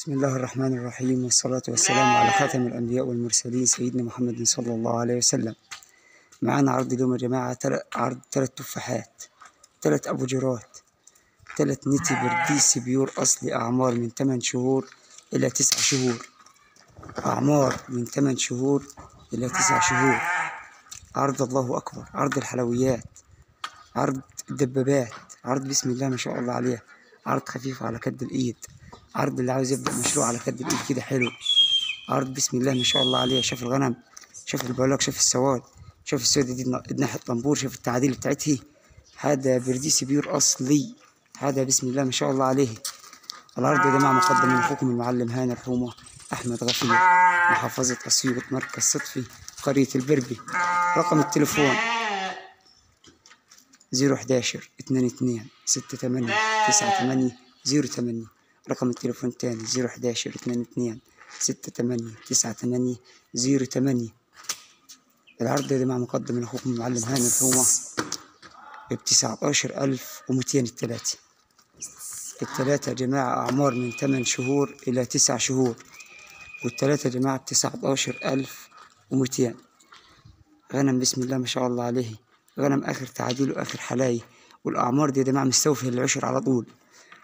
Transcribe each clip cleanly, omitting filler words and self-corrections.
بسم الله الرحمن الرحيم، والصلاة والسلام على خاتم الأنبياء والمرسلين سيدنا محمد صلى الله عليه وسلم. معانا عرض اليوم يا جماعة، عرض 3 تفاحات، 3 أبوجرات، 3 نتي برديسي بيور أصلي، أعمار من 8 شهور إلى 9 شهور، أعمار من 8 شهور إلى 9 شهور. عرض الله أكبر، عرض الحلويات، عرض الدبابات، عرض بسم الله ما شاء الله عليها، عرض خفيف على كد الإيد، عرض اللي عاوز يبدأ مشروع على كد الإيد كده حلو، عرض بسم الله ما شاء الله عليها. شاف الغنم، شاف البولاق، شاف السواد، شاف السودة دي ناحية طنبور، شاف التعاديل بتاعتها. هذا برديسي بيور أصلي، هذا بسم الله ما شاء الله عليه. العرض يا جماعة مقدم من أخوكم المعلم هاني الحومة أحمد غفير، محافظة أسيوط، مركز صدفي، قرية البربي. رقم التليفون 011-22-68-98-08. رقم التليفون تاني 011-22-68-98-08. العرض يا جماعة مقدم من أخوكم المعلم هاني الحومة ب19,200 التلاتة يا جماعة، أعمار من 8 شهور إلى 9 شهور، والتلاتة يا جماعة ب19,200. غنم بسم الله ما شاء الله عليه، غنم آخر تعديل وآخر حلاية. والأعمار دي يا جماعة مستوفية للعشر على طول.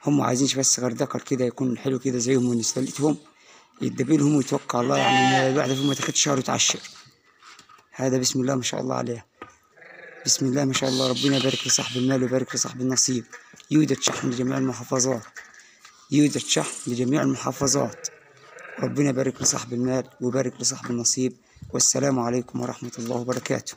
هم عايزينش بس غير ذكر كده يكون حلو كده زيهم ونستلتهم يدبلهم ويتوكل الله، يعني الواحدة فيهم ما تاخدش شهر وتعشر. هذا بسم الله ما شاء الله عليه، بسم الله ما شاء الله. ربنا يبارك لصاحب المال ويبارك لصاحب النصيب. يوجد شحن لجميع المحافظات، يوجد شحن لجميع المحافظات. ربنا يبارك لصاحب المال ويبارك لصاحب النصيب. والسلام عليكم ورحمة الله وبركاته.